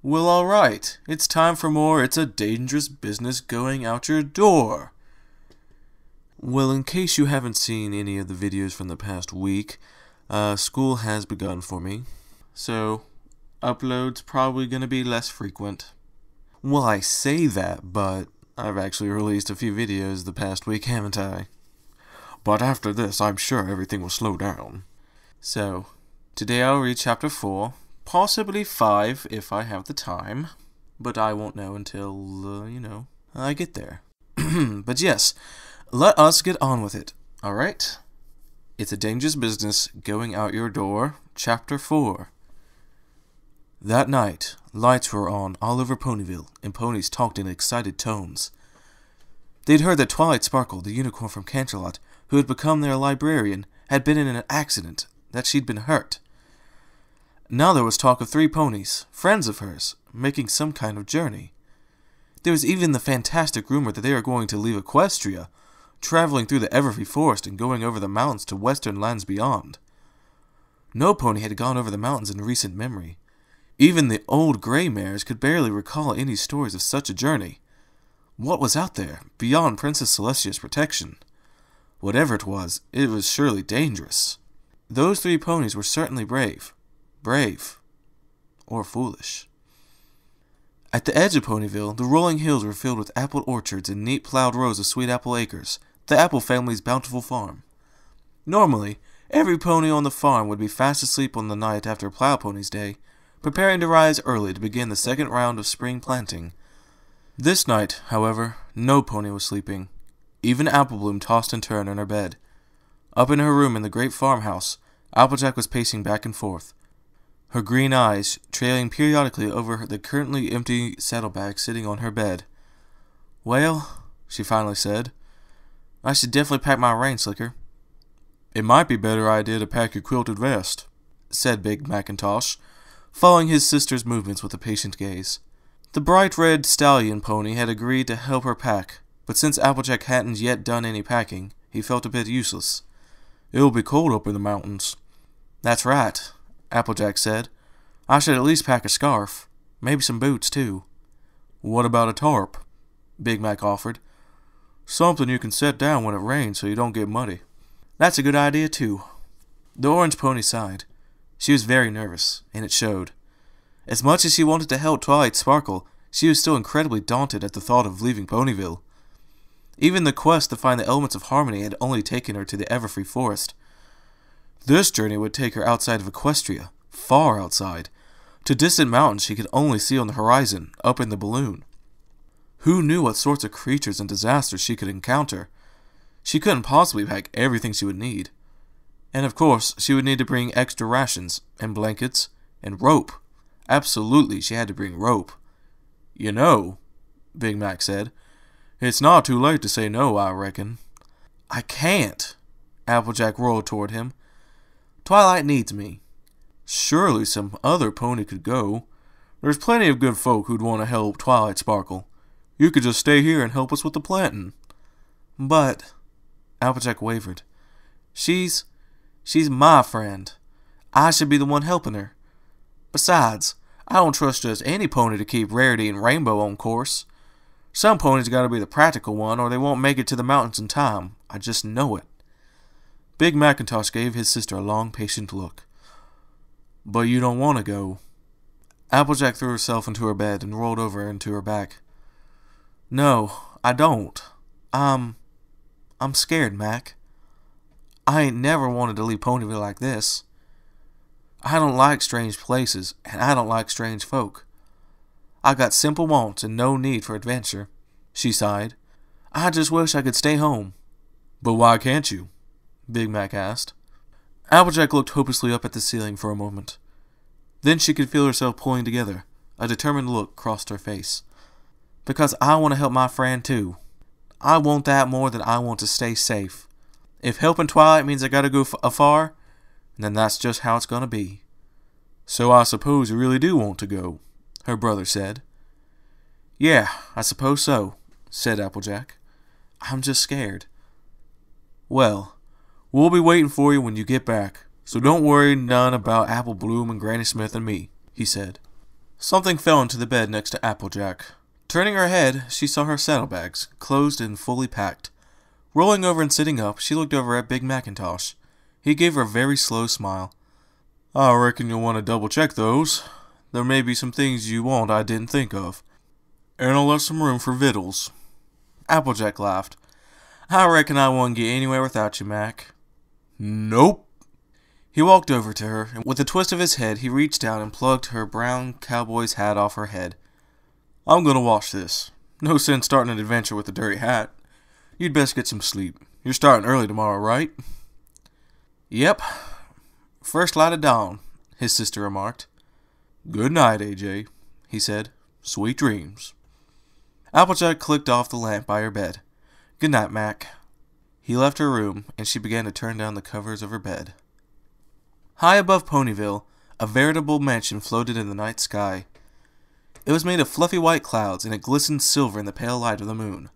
Well, alright. It's time for more It's a Dangerous Business Going Out Your Door. Well, in case you haven't seen any of the videos from the past week, school has begun for me. So, uploads probably going to be less frequent. Well, I say that, but I've actually released a few videos the past week, haven't I? But after this, I'm sure everything will slow down. So, today I'll read Chapter 4. Possibly 5 if I have the time, but I won't know until, I get there. But yes, let us get on with it, alright? It's a Dangerous Business Going Out Your Door, Chapter 4. That night, lights were on all over Ponyville, and ponies talked in excited tones. They'd heard that Twilight Sparkle, the unicorn from Canterlot, who had become their librarian, had been in an accident, that she'd been hurt. Now there was talk of 3 ponies, friends of hers, making some kind of journey. There was even the fantastic rumor that they were going to leave Equestria, traveling through the Everfree Forest and going over the mountains to western lands beyond. No pony had gone over the mountains in recent memory. Even the old gray mares could barely recall any stories of such a journey. What was out there, beyond Princess Celestia's protection? Whatever it was surely dangerous. Those 3 ponies were certainly brave. Brave. Or foolish. At the edge of Ponyville, the rolling hills were filled with apple orchards and neat plowed rows of sweet apple acres, the apple family's bountiful farm. Normally, every pony on the farm would be fast asleep on the night after Plow Pony's Day, preparing to rise early to begin the second round of spring planting. This night, however, no pony was sleeping. Even Apple Bloom tossed and turned in her bed. Up in her room in the great farmhouse, Applejack was pacing back and forth, her green eyes trailing periodically over the currently empty saddlebag sitting on her bed. "Well," she finally said, "I should definitely pack my rain slicker." "It might be a better idea to pack your quilted vest," said Big Macintosh, following his sister's movements with a patient gaze. The bright red stallion pony had agreed to help her pack, but since Applejack hadn't yet done any packing, he felt a bit useless. "It'll be cold up in the mountains." "That's right," Applejack said. "I should at least pack a scarf. Maybe some boots, too." "What about a tarp?" Big Mac offered. "Something you can set down when it rains so you don't get muddy." "That's a good idea, too." The orange pony sighed. She was very nervous, and it showed. As much as she wanted to help Twilight Sparkle, she was still incredibly daunted at the thought of leaving Ponyville. Even the quest to find the elements of harmony had only taken her to the Everfree Forest. This journey would take her outside of Equestria, far outside, to distant mountains she could only see on the horizon, up in the balloon. Who knew what sorts of creatures and disasters she could encounter? She couldn't possibly pack everything she would need. And of course, she would need to bring extra rations, and blankets, and rope. Absolutely, she had to bring rope. "You know," Big Mac said, "it's not too late to say no, I reckon." "I can't," Applejack rolled toward him. "Twilight needs me." "Surely some other pony could go. There's plenty of good folk who'd want to help Twilight Sparkle. You could just stay here and help us with the planting." "But," Applejack wavered, She's my friend. I should be the one helping her. Besides, I don't trust just any pony to keep Rarity and Rainbow on course. Some ponies gotta be the practical one or they won't make it to the mountains in time. I just know it." Big Macintosh gave his sister a long, patient look. "But you don't want to go." Applejack threw herself into her bed and rolled over into her back. "No, I don't. I'm scared, Mac. I ain't never wanted to leave Ponyville like this. I don't like strange places, and I don't like strange folk. I got simple wants and no need for adventure." She sighed. "I just wish I could stay home." "But why can't you?" Big Mac asked. Applejack looked hopelessly up at the ceiling for a moment. Then she could feel herself pulling together. A determined look crossed her face. "Because I want to help my friend too. I want that more than I want to stay safe. If helping Twilight means I gotta go afar, then that's just how it's gonna be." "So I suppose you really do want to go," her brother said. "Yeah, I suppose so," said Applejack. "I'm just scared." "Well, we'll be waiting for you when you get back, so don't worry none about Apple Bloom and Granny Smith and me," he said. Something fell into the bed next to Applejack. Turning her head, she saw her saddlebags, closed and fully packed. Rolling over and sitting up, she looked over at Big Macintosh. He gave her a very slow smile. I reckon you'll want to double-check those. There may be some things you want I didn't think of. And I'll left some room for victuals. Applejack laughed. I reckon I won't get anywhere without you, Mac. Nope. He walked over to her, and with a twist of his head, he reached down and plucked her brown cowboy's hat off her head. I'm gonna wash this. No sense starting an adventure with a dirty hat. You'd best get some sleep. You're starting early tomorrow, right? Yep. First light of dawn, his sister remarked. Good night, AJ, he said. Sweet dreams. Applejack clicked off the lamp by her bed. Good night, Mac. He left her room, and she began to turn down the covers of her bed. High above Ponyville, a veritable mansion floated in the night sky. It was made of fluffy white clouds, and it glistened silver in the pale light of the moon.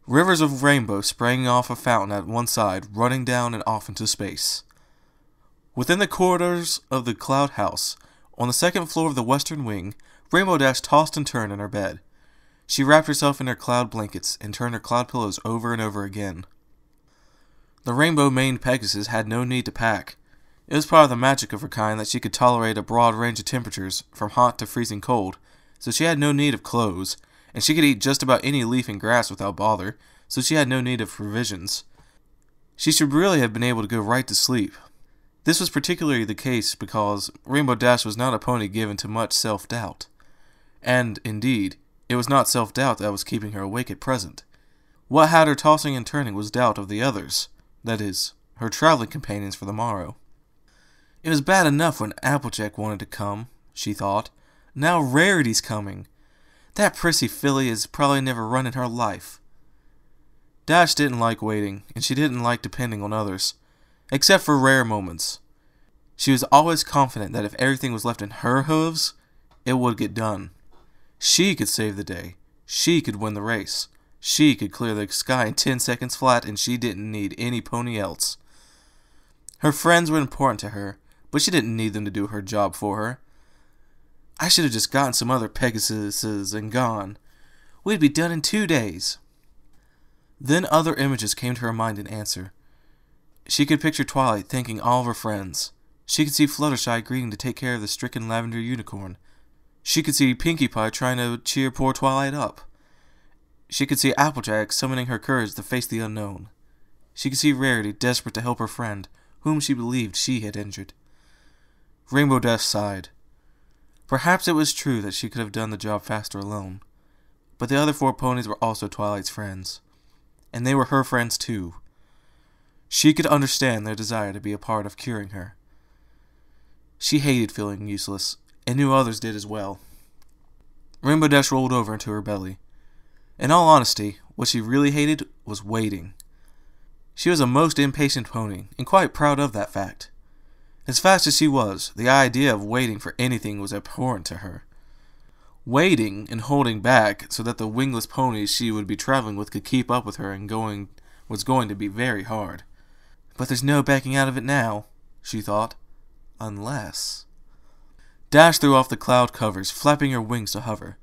Rivers of rainbow sprang off a fountain at one side, running down and off into space. Within the corridors of the cloud house, on the second floor of the western wing, Rainbow Dash tossed and turned in her bed. She wrapped herself in her cloud blankets and turned her cloud pillows over and over again. The rainbow-maned Pegasus had no need to pack. It was part of the magic of her kind that she could tolerate a broad range of temperatures, from hot to freezing cold, so she had no need of clothes, and she could eat just about any leaf and grass without bother, so she had no need of provisions. She should really have been able to go right to sleep. This was particularly the case because Rainbow Dash was not a pony given to much self-doubt. And, indeed, it was not self-doubt that was keeping her awake at present. What had her tossing and turning was doubt of the others, that is, her traveling companions for the morrow. It was bad enough when Applejack wanted to come, she thought. Now Rarity's coming. That prissy filly has probably never run in her life. Dash didn't like waiting, and she didn't like depending on others, except for rare moments. She was always confident that if everything was left in her hooves, it would get done. She could save the day. She could win the race. She could clear the sky in 10 seconds flat, and she didn't need any pony else. Her friends were important to her, but she didn't need them to do her job for her. I should have just gotten some other Pegasuses and gone. We'd be done in 2 days. Then other images came to her mind in answer. She could picture Twilight thanking all of her friends. She could see Fluttershy agreeing to take care of the stricken lavender unicorn. She could see Pinkie Pie trying to cheer poor Twilight up. She could see Applejack summoning her courage to face the unknown. She could see Rarity desperate to help her friend, whom she believed she had injured. Rainbow Dash sighed. Perhaps it was true that she could have done the job faster alone, but the other 4 ponies were also Twilight's friends, and they were her friends too. She could understand their desire to be a part of curing her. She hated feeling useless, and knew others did as well. Rainbow Dash rolled over into her belly. In all honesty, what she really hated was waiting. She was a most impatient pony, and quite proud of that fact. As fast as she was, the idea of waiting for anything was abhorrent to her. Waiting and holding back so that the wingless ponies she would be traveling with could keep up with her was going to be very hard. But there's no backing out of it now, she thought. Unless... Dash threw off the cloud covers, flapping her wings to hover.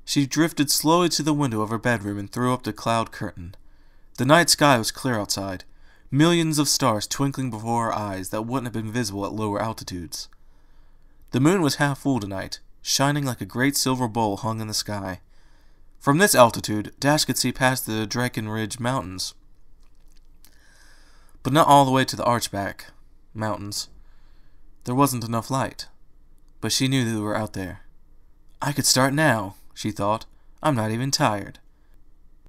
She drifted slowly to the window of her bedroom and threw up the cloud curtain. The night sky was clear outside, millions of stars twinkling before her eyes that wouldn't have been visible at lower altitudes. The moon was half full tonight, shining like a great silver bowl hung in the sky. From this altitude, Dash could see past the Drakenridge Mountains, but not all the way to the Archback Mountains. There wasn't enough light, but she knew they were out there. I could start now, she thought. I'm not even tired.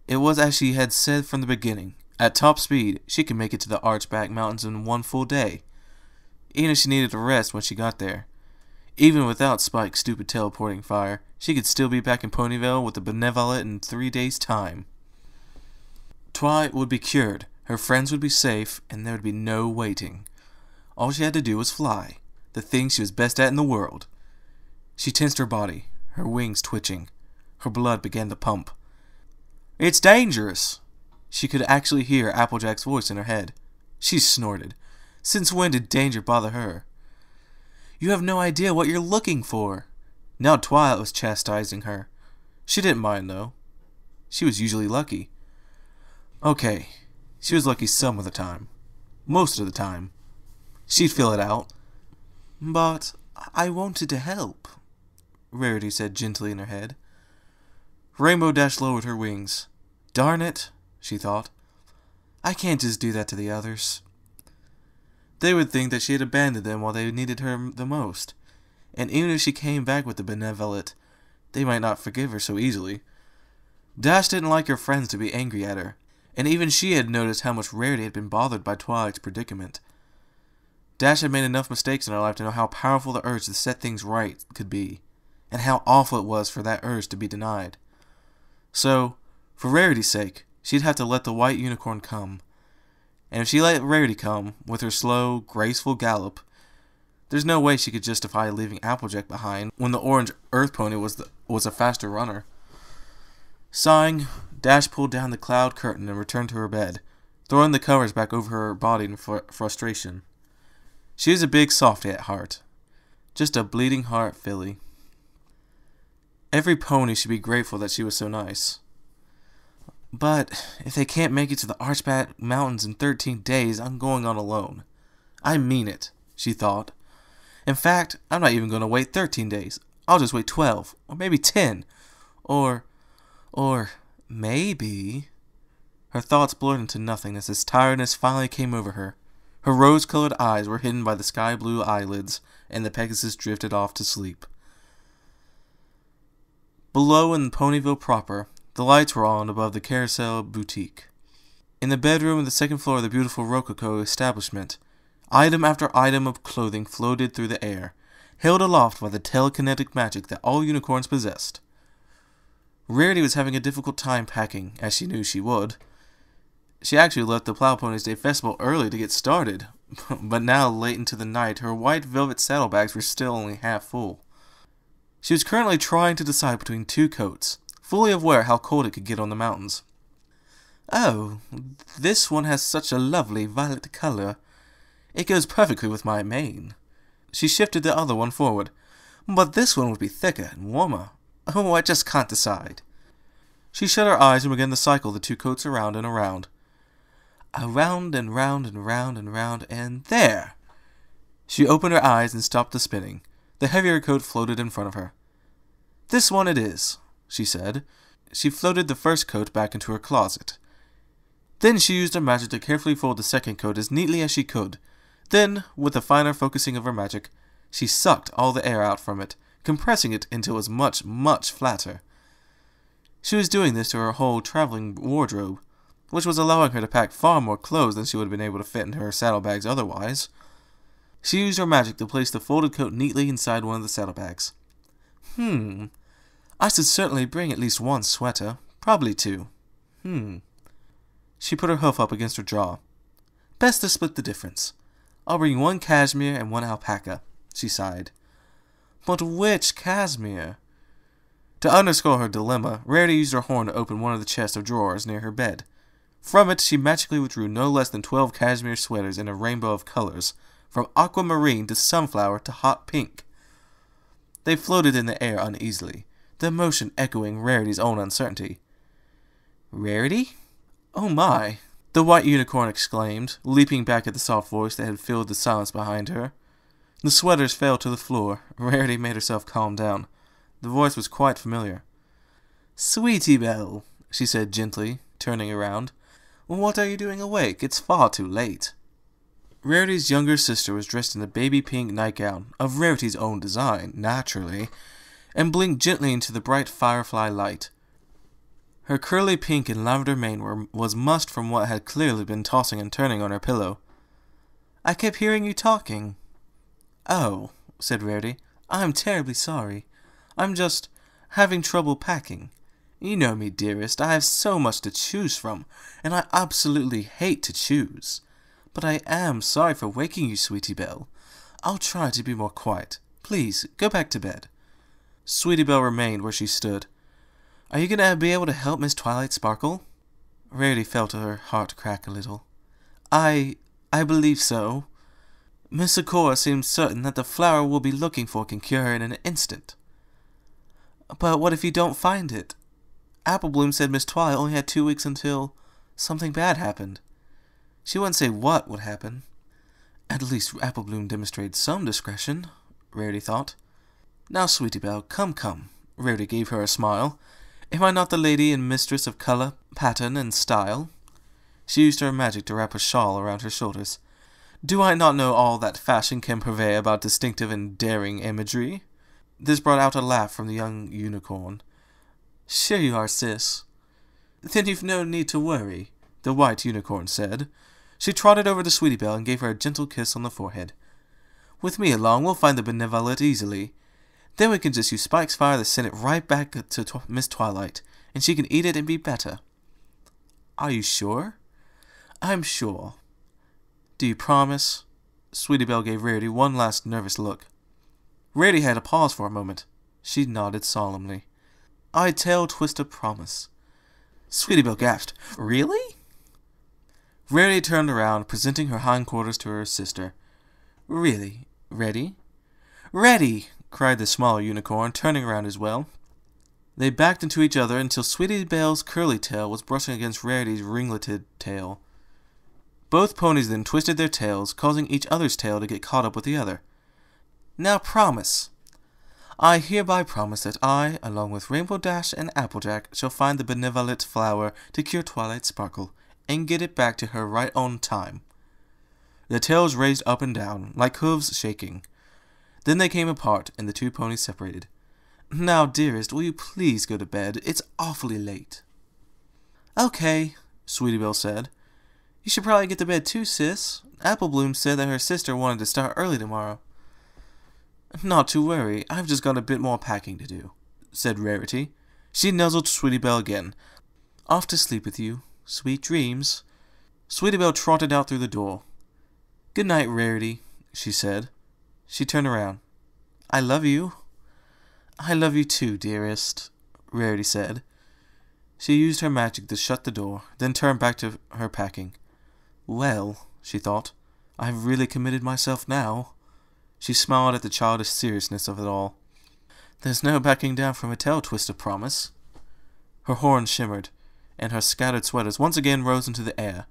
It was as she had said from the beginning. At top speed, she could make it to the Archback Mountains in 1 full day, even if she needed a rest when she got there. Even without Spike's stupid teleporting fire, she could still be back in Ponyville with the Benevolent in 3 days' time. Twilight would be cured, her friends would be safe, and there would be no waiting. All she had to do was fly, the thing she was best at in the world. She tensed her body, her wings twitching. Her blood began to pump. It's dangerous! She could actually hear Applejack's voice in her head. She snorted. Since when did danger bother her? You have no idea what you're looking for. Now Twilight was chastising her. She didn't mind, though. She was usually lucky. Okay, she was lucky some of the time. Most of the time. She'd fill it out. But I wanted to help, Rarity said gently in her head. Rainbow Dash lowered her wings. Darn it, she thought. I can't just do that to the others. They would think that she had abandoned them while they needed her the most. And even if she came back with the benevolent, they might not forgive her so easily. Dash didn't like her friends to be angry at her, and even she had noticed how much Rarity had been bothered by Twilight's predicament. Dash had made enough mistakes in her life to know how powerful the urge to set things right could be, and how awful it was for that urge to be denied. So, for Rarity's sake, she'd have to let the white unicorn come. And if she let Rarity come, with her slow, graceful gallop, there's no way she could justify leaving Applejack behind when the orange earth pony was a faster runner. Sighing, Dash pulled down the cloud curtain and returned to her bed, throwing the covers back over her body in frustration. She was a big softy at heart. Just a bleeding heart filly. Every pony should be grateful that she was so nice. But if they can't make it to the Archbat Mountains in 13 days, I'm going on alone. I mean it, she thought. In fact, I'm not even going to wait 13 days. I'll just wait 12, or maybe 10, or maybe... Her thoughts blurred into nothingness as tiredness finally came over her. Her rose-colored eyes were hidden by the sky-blue eyelids, and the Pegasus drifted off to sleep. Below in Ponyville proper, the lights were on above the Carousel Boutique. In the bedroom of the second floor of the beautiful Rococo establishment, item after item of clothing floated through the air, held aloft by the telekinetic magic that all unicorns possessed. Rarity was having a difficult time packing, as she knew she would. She actually left the Plow Ponies Day Festival early to get started, but now late into the night her white velvet saddlebags were still only half full. She was currently trying to decide between two coats, fully aware how cold it could get on the mountains. Oh, this one has such a lovely violet color. It goes perfectly with my mane. She shifted the other one forward. But this one would be thicker and warmer. Oh, I just can't decide. She shut her eyes and began to cycle the two coats around and around. Around and round and round and round, and there! She opened her eyes and stopped the spinning. The heavier coat floated in front of her. This one it is, she said. She floated the first coat back into her closet. Then she used her magic to carefully fold the second coat as neatly as she could. Then, with a finer focusing of her magic, she sucked all the air out from it, compressing it until it was much, much flatter. She was doing this to her whole traveling wardrobe, which was allowing her to pack far more clothes than she would have been able to fit into her saddlebags otherwise. She used her magic to place the folded coat neatly inside one of the saddlebags. I should certainly bring at least one sweater, probably two. She put her hoof up against her jaw. Best to split the difference. I'll bring one cashmere and one alpaca, she sighed. But which cashmere? To underscore her dilemma, Rarity used her horn to open one of the chests of drawers near her bed. From it, she magically withdrew no less than 12 cashmere sweaters in a rainbow of colors, from aquamarine to sunflower to hot pink. They floated in the air uneasily, their motion echoing Rarity's own uncertainty. Rarity? Oh my! The white unicorn exclaimed, leaping back at the soft voice that had filled the silence behind her. The sweaters fell to the floor. Rarity made herself calm down. The voice was quite familiar. Sweetie Belle, she said gently, turning around. What are you doing awake? It's far too late. Rarity's younger sister was dressed in a baby pink nightgown, of Rarity's own design, naturally, and blinked gently into the bright firefly light. Her curly pink and lavender mane was mussed from what had clearly been tossing and turning on her pillow. I kept hearing you talking. Oh, said Rarity, I'm terribly sorry. I'm just having trouble packing. You know me, dearest, I have so much to choose from, and I absolutely hate to choose. But I am sorry for waking you, Sweetie Belle. I'll try to be more quiet. Please, go back to bed. Sweetie Belle remained where she stood. Are you going to be able to help Miss Twilight Sparkle? Rarity felt her heart crack a little. I believe so. Miss Sakura seems certain that the flower we'll be looking for can cure her in an instant. But what if you don't find it? Applebloom said Miss Twilight only had 2 weeks until something bad happened. She wouldn't say what would happen. At least Applebloom demonstrated some discretion, Rarity thought. Now, Sweetie Belle, come, come. Rarity gave her a smile. Am I not the lady and mistress of color, pattern, and style? She used her magic to wrap a shawl around her shoulders. Do I not know all that fashion can purvey about distinctive and daring imagery? This brought out a laugh from the young unicorn. Sure you are, sis. Then you've no need to worry, the white unicorn said. She trotted over to Sweetie Belle and gave her a gentle kiss on the forehead. With me along, we'll find the benevolent easily. Then we can just use Spike's fire to send it right back to Miss Twilight, and she can eat it and be better. Are you sure? I'm sure. Do you promise? Sweetie Belle gave Rarity one last nervous look. Rarity had to pause for a moment. She nodded solemnly. I tell Twist a promise. Sweetie Belle gasped. Really? Rarity turned around, presenting her hindquarters to her sister. Really? Ready? Ready! Cried the smaller unicorn, turning around as well. They backed into each other until Sweetie Belle's curly tail was brushing against Rarity's ringleted tail. Both ponies then twisted their tails, causing each other's tail to get caught up with the other. Now promise. I hereby promise that I, along with Rainbow Dash and Applejack, shall find the benevolent flower to cure Twilight Sparkle, and get it back to her right on time. The tails raised up and down, like hooves shaking. Then they came apart, and the two ponies separated. Now, dearest, will you please go to bed? It's awfully late. Okay, Sweetie Belle said. You should probably get to bed too, sis. Applebloom said that her sister wanted to start early tomorrow. Not to worry, I've just got a bit more packing to do, said Rarity. She nuzzled Sweetie Belle again. Off to sleep with you. Sweet dreams. Sweetie Belle trotted out through the door. Good night, Rarity, she said. She turned around. I love you. I love you too, dearest, Rarity said. She used her magic to shut the door, then turned back to her packing. Well, she thought, I've really committed myself now. She smiled at the childish seriousness of it all. There's no backing down from a tail twist of promise. Her horn shimmered, and her scattered sweaters once again rose into the air.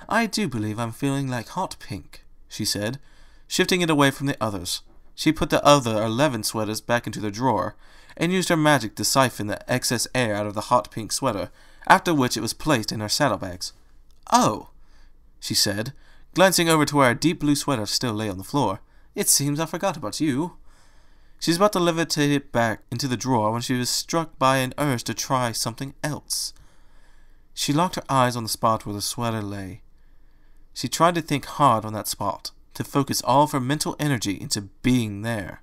I do believe I'm feeling like hot pink, she said, shifting it away from the others. She put the other 11 sweaters back into the drawer, and used her magic to siphon the excess air out of the hot pink sweater, after which it was placed in her saddlebags. Oh, she said, glancing over to where a deep blue sweater still lay on the floor. It seems I forgot about you. She was about to levitate it back into the drawer when she was struck by an urge to try something else. She locked her eyes on the spot where the sweater lay. She tried to think hard on that spot, to focus all of her mental energy into being there.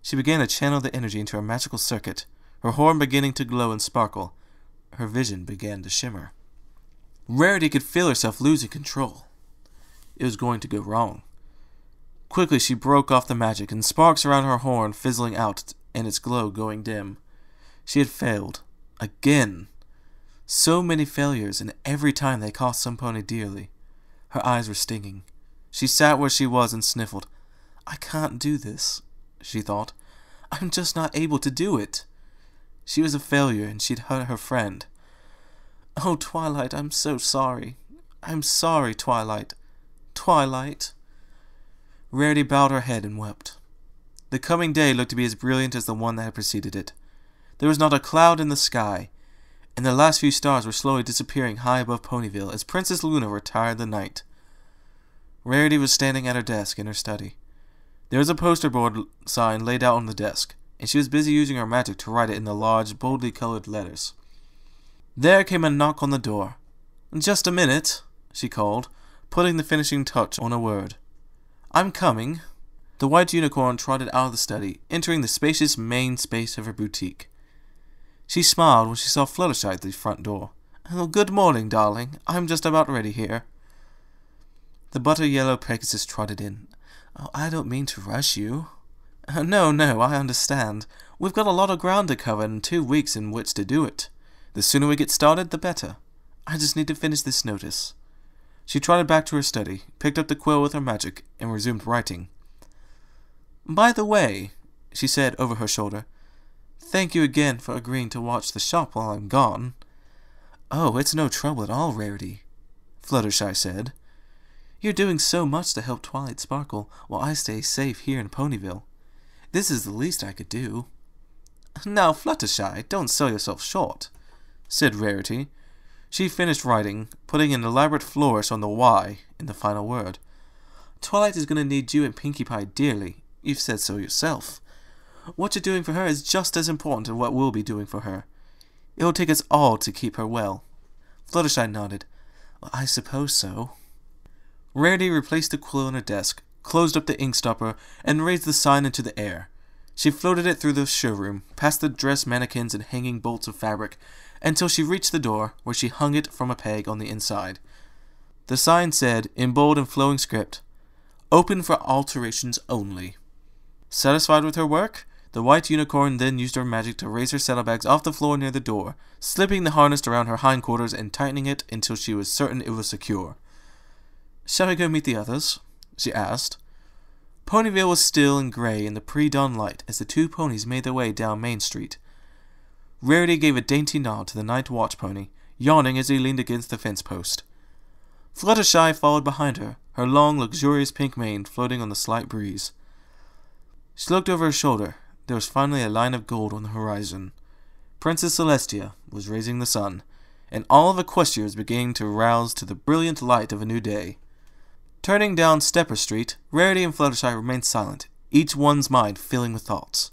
She began to channel the energy into her magical circuit, her horn beginning to glow and sparkle. Her vision began to shimmer. Rarity could feel herself losing control. It was going to go wrong. Quickly she broke off the magic, and sparks around her horn fizzling out and its glow going dim. She had failed. Again. So many failures, and every time they cost some pony dearly. Her eyes were stinging. She sat where she was and sniffled. I can't do this, she thought. I'm just not able to do it. She was a failure, and she'd hurt her friend. Oh, Twilight, I'm so sorry. I'm sorry, Twilight. Twilight. Rarity bowed her head and wept. The coming day looked to be as brilliant as the one that had preceded it. There was not a cloud in the sky, and the last few stars were slowly disappearing high above Ponyville as Princess Luna retired the night. Rarity was standing at her desk in her study. There was a poster board sign laid out on the desk, and she was busy using her magic to write it in the large, boldly colored letters. There came a knock on the door. Just a minute, she called, putting the finishing touch on a word. I'm coming. The white unicorn trotted out of the study, entering the spacious main space of her boutique. She smiled when she saw Fluttershy at the front door. Oh, good morning, darling. I'm just about ready here. The butter-yellow Pegasus trotted in. Oh, I don't mean to rush you. No, I understand. We've got a lot of ground to cover and 2 weeks in which to do it. The sooner we get started, the better. I just need to finish this notice. She trotted back to her study, picked up the quill with her magic, and resumed writing. By the way, she said over her shoulder, Thank you again for agreeing to watch the shop while I'm gone. Oh, it's no trouble at all, Rarity, Fluttershy said. You're doing so much to help Twilight Sparkle while I stay safe here in Ponyville. This is the least I could do. Now, Fluttershy, don't sell yourself short, said Rarity. She finished writing, putting an elaborate flourish on the Y in the final word. Twilight is going to need you and Pinkie Pie dearly. You've said so yourself. What you're doing for her is just as important as what we'll be doing for her. It will take us all to keep her well. Fluttershy nodded. Well, I suppose so. Rarity replaced the quill on her desk, closed up the ink stopper, and raised the sign into the air. She floated it through the showroom, past the dress mannequins and hanging bolts of fabric, until she reached the door, where she hung it from a peg on the inside. The sign said, in bold and flowing script, Open for alterations only. Satisfied with her work, the white unicorn then used her magic to raise her saddlebags off the floor near the door, slipping the harness around her hindquarters and tightening it until she was certain it was secure. Shall we go meet the others? She asked. Ponyville was still and gray in the pre-dawn light as the two ponies made their way down Main Street. Rarity gave a dainty nod to the night watch pony, yawning as he leaned against the fence post. Fluttershy followed behind her, her long, luxurious pink mane floating on the slight breeze. She looked over her shoulder. There was finally a line of gold on the horizon. Princess Celestia was raising the sun, and all of Equestria was beginning to rouse to the brilliant light of a new day. Turning down Stepper Street, Rarity and Fluttershy remained silent, each one's mind filling with thoughts.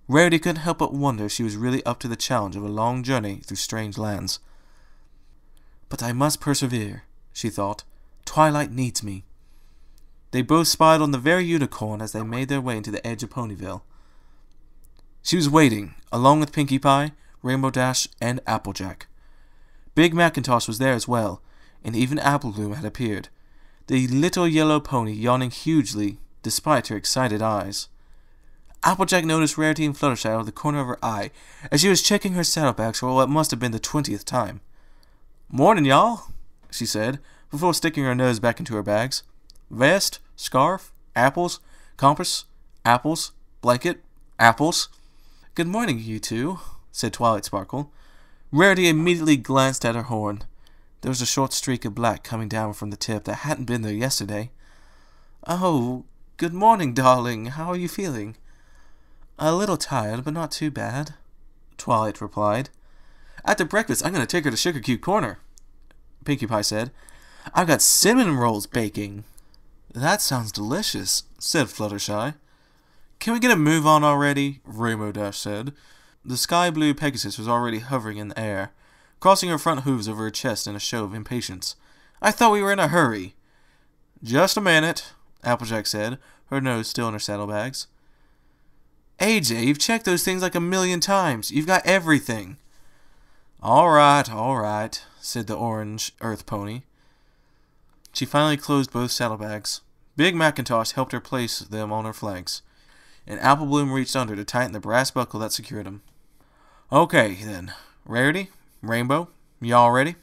Rarity couldn't help but wonder if she was really up to the challenge of a long journey through strange lands. But I must persevere, she thought. Twilight needs me. They both spied on the very unicorn as they made their way into the edge of Ponyville. She was waiting, along with Pinkie Pie, Rainbow Dash, and Applejack. Big Macintosh was there as well, and even Apple Bloom had appeared, the little yellow pony yawning hugely despite her excited eyes. Applejack noticed Rarity and Fluttershy out of the corner of her eye as she was checking her saddlebags for what must have been the 20th time. Morning, y'all, she said, before sticking her nose back into her bags. Vest, scarf, apples, compass, apples, blanket, apples. Good morning, you two, said Twilight Sparkle. Rarity immediately glanced at her horn. There was a short streak of black coming down from the tip that hadn't been there yesterday. Oh, good morning, darling. How are you feeling? A little tired, but not too bad, Twilight replied. After breakfast, I'm going to take her to Sugar Cube Corner, Pinkie Pie said. I've got cinnamon rolls baking. That sounds delicious, said Fluttershy. Can we get a move on already? Rainbow Dash said. The sky-blue Pegasus was already hovering in the air, crossing her front hooves over her chest in a show of impatience. I thought we were in a hurry. Just a minute, Applejack said, her nose still in her saddlebags. AJ, you've checked those things like 1,000,000 times. You've got everything. All right, said the orange earth pony. She finally closed both saddlebags. Big Macintosh helped her place them on her flanks, and Apple Bloom reached under to tighten the brass buckle that secured them. Okay, then. Rarity, Rainbow, y'all ready?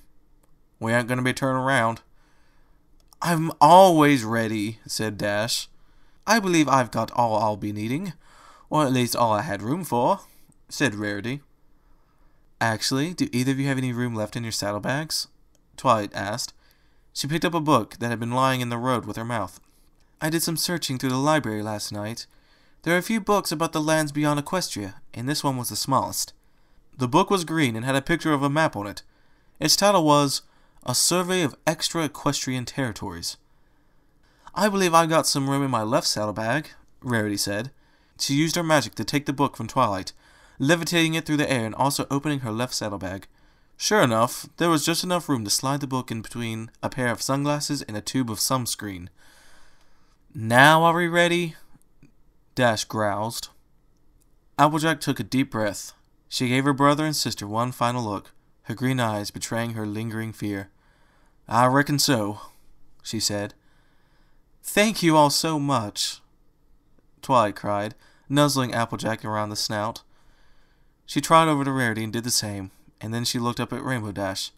We ain't gonna be turning around. I'm always ready, said Dash. I believe I've got all I'll be needing, or at least all I had room for, said Rarity. Actually, do either of you have any room left in your saddlebags? Twilight asked. She picked up a book that had been lying in the road with her mouth. I did some searching through the library last night. There are a few books about the lands beyond Equestria, and this one was the smallest. The book was green and had a picture of a map on it. Its title was A Survey of Extra Equestrian Territories. I believe I've got some room in my left saddlebag, Rarity said. She used her magic to take the book from Twilight, levitating it through the air and also opening her left saddlebag. Sure enough, there was just enough room to slide the book in between a pair of sunglasses and a tube of sunscreen. Now are we ready? Dash growled. Applejack took a deep breath. She gave her brother and sister one final look, her green eyes betraying her lingering fear. I reckon so, she said. Thank you all so much, Twilight cried, nuzzling Applejack around the snout. She trotted over to Rarity and did the same, and then she looked up at Rainbow Dash.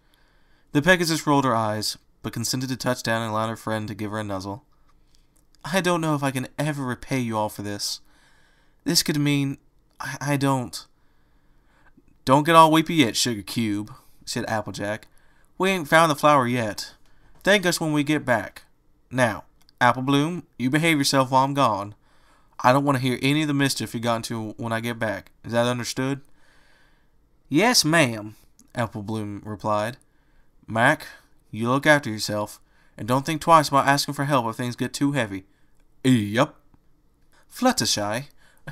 The Pegasus rolled her eyes, but consented to touch down and allowed her friend to give her a nuzzle. I don't know if I can ever repay you all for this. This could mean... I don't... Don't get all weepy yet, Sugar Cube, said Applejack. We ain't found the flower yet. Thank us when we get back. Now, Apple Bloom, you behave yourself while I'm gone. I don't want to hear any of the mischief you got into when I get back. Is that understood? Yes, ma'am, Apple Bloom replied. Mac, you look after yourself, and don't think twice about asking for help if things get too heavy. Yup. Fluttershy,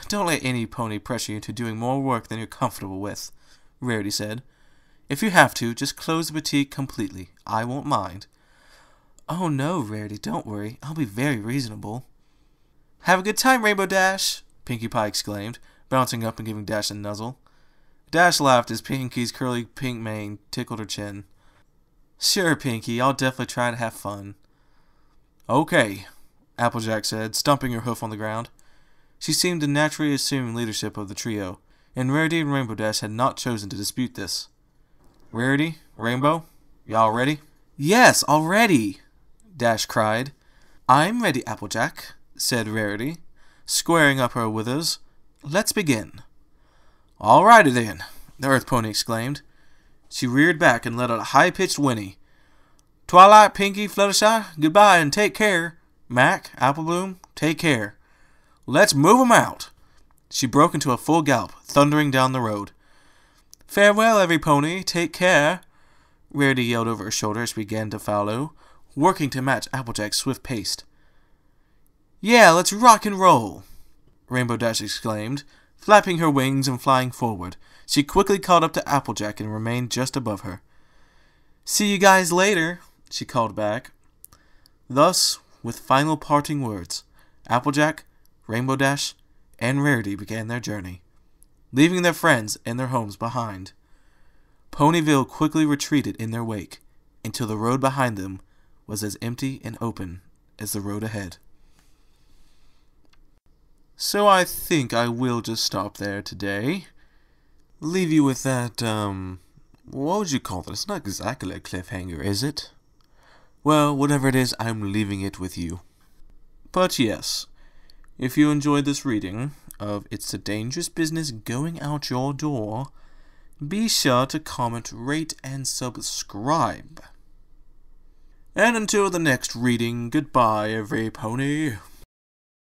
don't let any pony pressure you into doing more work than you're comfortable with, Rarity said. If you have to, just close the boutique completely. I won't mind. Oh no, Rarity, don't worry. I'll be very reasonable. Have a good time, Rainbow Dash, Pinkie Pie exclaimed, bouncing up and giving Dash a nuzzle. Dash laughed as Pinkie's curly pink mane tickled her chin. Sure, Pinkie, I'll definitely try to have fun. Okay, Applejack said, stumping her hoof on the ground. She seemed to naturally assume leadership of the trio, and Rarity and Rainbow Dash had not chosen to dispute this. Rarity, Rainbow, y'all ready? Yes, already, Dash cried. I'm ready, Applejack, said Rarity, squaring up her withers. Let's begin. Alrighty then, the Earth Pony exclaimed. She reared back and let out a high-pitched whinny. Twilight, Pinkie, Fluttershy, goodbye and take care. Mac, Apple Bloom, take care. Let's move 'em out. She broke into a full gallop, thundering down the road. Farewell, every pony, take care, Rarity yelled over her shoulder as she began to follow, working to match Applejack's swift pace. Yeah, let's rock and roll, Rainbow Dash exclaimed, flapping her wings and flying forward. She quickly caught up to Applejack and remained just above her. See you guys later, she called back. Thus, with final parting words, Applejack, Rainbow Dash, and Rarity began their journey, leaving their friends and their homes behind. Ponyville quickly retreated in their wake, until the road behind them was as empty and open as the road ahead. So I think I will just stop there today. Leave you with that, what would you call it? It's not exactly a cliffhanger, is it? Well, whatever it is, I'm leaving it with you. But yes, if you enjoyed this reading of It's a Dangerous Business Going Out Your Door, be sure to comment, rate, and subscribe. And until the next reading, goodbye, every pony.